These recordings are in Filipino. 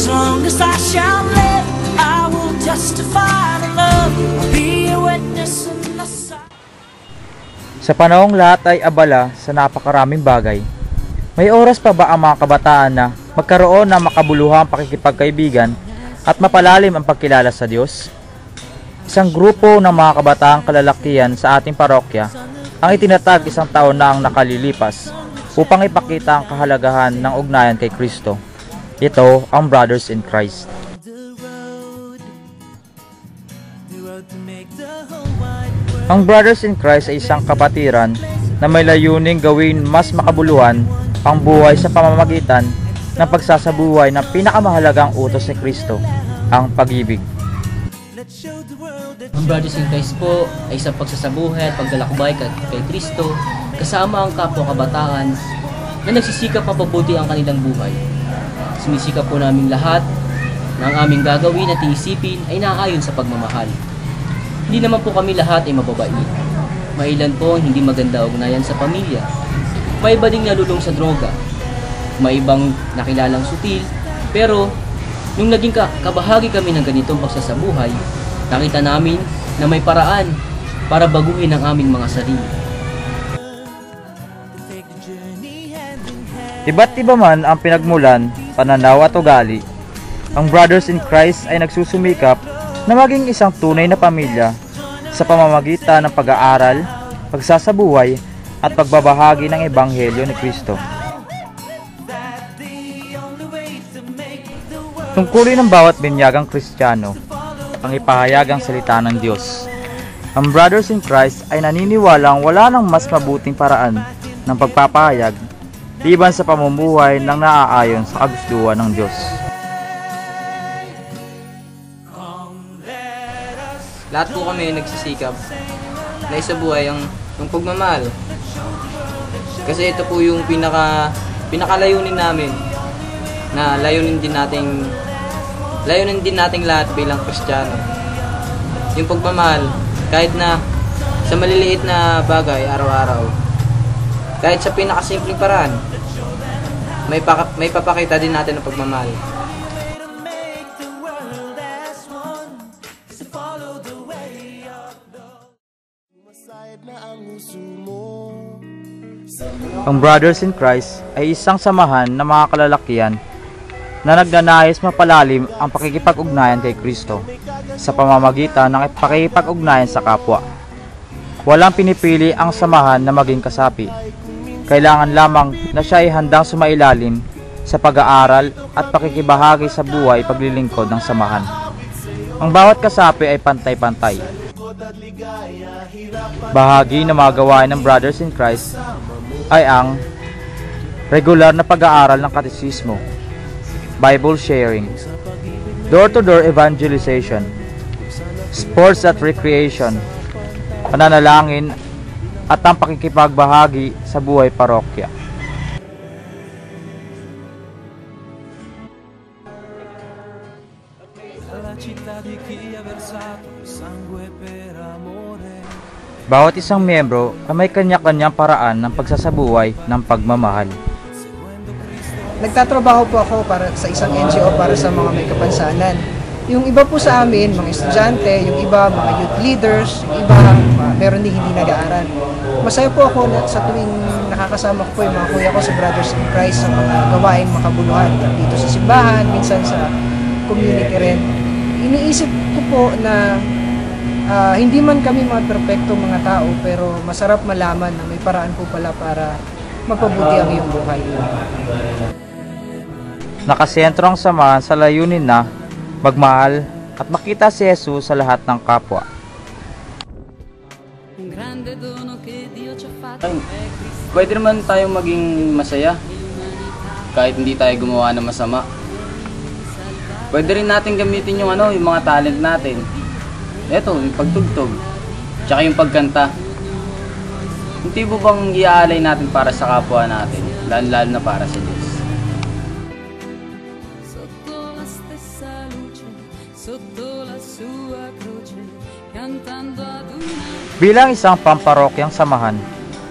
As long as I shall live, I will testify to love. I'll be a witness in the sun. Sa panahong lahat ay abala sa napakaraming bagay, may oras pa ba ang mga kabataan na magkaroon ng makabuluhang pakikipagkaibigan at mapalalim ang pagkilala sa Diyos? Isang grupo ng mga kabataang kalalakihan sa ating parokya ang itinatag isang taon na ang nakalilipas upang ipakita ang kahalagahan ng ugnayan kay Kristo. Ito ang Brothers in Christ. Ang Brothers in Christ ay isang kapatiran na may layuning gawin mas makabuluhan ang buhay sa pamamagitan ng pagsasabuhay ng pinakamahalagang utos ni Kristo, ang pag-ibig. Ang Brothers in Christ po ay isang pagsasabuhay at paglalakbay kay Kristo kasama ang kapwa kabataan na nagsisikap mapabuti ang kanilang buhay. Sumisikap po namin lahat na ang aming gagawin at iisipin ay naaayon sa pagmamahal. Hindi naman po kami lahat ay mababait. Mailan po ang hindi maganda ugnayan sa pamilya. May iba ding nalulong sa droga. May ibang nakilalang sutil. Pero nung naging kabahagi kami ng ganitong pagsasabuhay, nakita namin na may paraan para baguhin ang aming mga sarili. Iba't iba man ang pinagmulan, pananaw at ugali, ang Brothers in Christ ay nagsusumikap na maging isang tunay na pamilya sa pamamagitan ng pag-aaral, pagsasabuhay at pagbabahagi ng Ebanghelyo ni Kristo. Tungkulin ng bawat binyagang Kristiyano ang ipahayag ang salita ng Diyos. Ang Brothers in Christ ay naniniwalang wala nang mas mabuting paraan ng pagpapahayag liban sa pamumuhay ng naaayon sa kagustuhan ng Diyos. Lahat po kami nagsisikap na isabuhay ang pagmamahal. Kasi ito po yung pinakalayunin namin, na layunin din nating lahat bilang Kristiyano. Yung pagmamahal, kahit na sa maliliit na bagay araw-araw, kahit sa pinakasimpleng paraan, may papakita din natin ang pagmamahal. Ang Brothers in Christ ay isang samahan ng mga kalalakihan na nagnanais mapalalim ang pakikipag-ugnayan kay Kristo sa pamamagitan ng pakikipag-ugnayan sa kapwa. Walang pinipili ang samahan na maging kasapi. Kailangan lamang na siya ay handang sumailalim sa pag-aaral at pakikibahagi sa buhay paglilingkod ng samahan. Ang bawat kasapi ay pantay-pantay. Bahagi ng mga gawain ng Brothers in Christ ay ang regular na pag-aaral ng katekismo, Bible sharing, door-to-door evangelization, sports at recreation, pananalangin, at ang pakikipagbahagi sa buhay parokya. Bawat isang miyembro ay may kanya-kanyang paraan ng pagsasabuhay ng pagmamahal. Nagtatrabaho po ako para sa isang NGO para sa mga may kapansanan. Yung iba po sa amin, mga estudyante, yung iba, mga youth leaders, yung iba, meron din hindi nag-aaral. Masaya po ako sa tuwing nakakasama ko po yung mga kuya ko sa Brothers in Christ sa mga gawaing makabuluhan. Dito sa simbahan, minsan sa community rin. Iniisip ko po na hindi man kami mga perfecto mga tao, pero masarap malaman na may paraan po pala para mapabuti ang iyong buhay. Nakasentro ang samahan sa layunin na magmahal at makita si Jesus sa lahat ng kapwa. Pwede naman tayong maging masaya kahit hindi tayo gumawa ng masama. Pwede rin natin gamitin yung mga talent natin. Eto, yung pagtugtog, tsaka yung pagkanta. Hindi po bang iaalay natin para sa kapwa natin, lalo na para sa Diyos? Bilang isang pamparokyang samahan,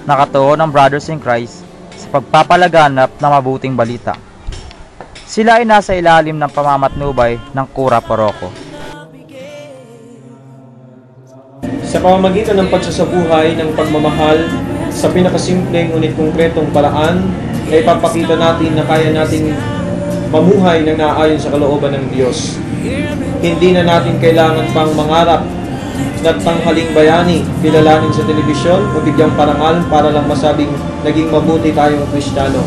nakatuon ang Brothers in Christ sa pagpapalaganap ng mabuting balita. Sila ay nasa ilalim ng pamamatnubay ng Kura Paroko. Sa pamamagitan ng pagsasabuhay ng pagmamahal sa pinakasimpleng ngunit konkretong paraan, ay papakita natin na kaya nating mamuhay ng naaayon sa kalooban ng Diyos. Hindi na natin kailangan pang mangarap na tanghaling bayani, kilalanin sa telebisyon o bigyang parangal para lang masabing naging mabuti tayong Kristiyano.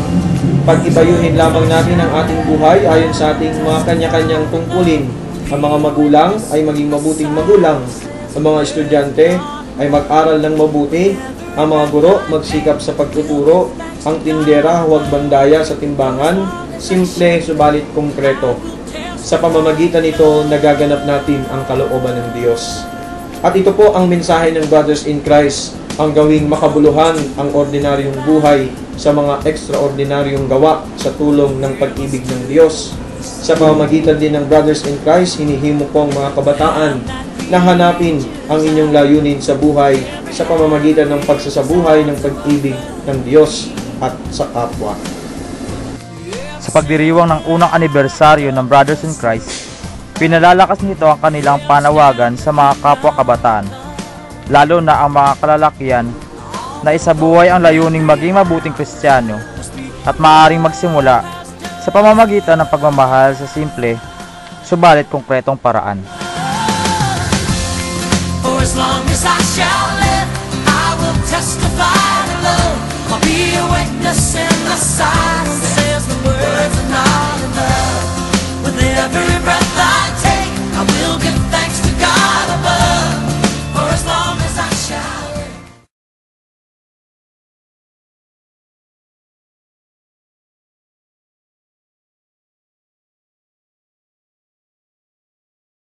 Pag-ibayuhin lamang natin ang ating buhay ayon sa ating mga kanya-kanyang tungkulin. Ang mga magulang ay maging mabuting magulang. Ang mga estudyante ay mag-aral ng mabuti. Ang mga guro magsikap sa pagtuturo. Ang tindera huwag bandaya sa timbangan. Simple subalit konkreto. Sa pamamagitan nito, nagaganap natin ang kalooban ng Diyos. At ito po ang mensahe ng Brothers in Christ, ang gawing makabuluhan ang ordinaryong buhay sa mga ekstraordinaryong gawa sa tulong ng pag-ibig ng Diyos. Sa pamamagitan din ng Brothers in Christ, hinihimo ko ang mga kabataan na hanapin ang inyong layunin sa buhay sa pamamagitan ng pagsasabuhay ng pag-ibig ng Diyos at sa kapwa. Sa pagdiriwang ng unang anibersaryo ng Brothers in Christ, pinalalakas nito ang kanilang panawagan sa mga kapwa kabataan, lalo na ang mga kalalakihan na isabuhay ang layuning maging mabuting Kristiyano at maaaring magsimula sa pamamagitan ng pagmamahal sa simple, subalit konkretong paraan.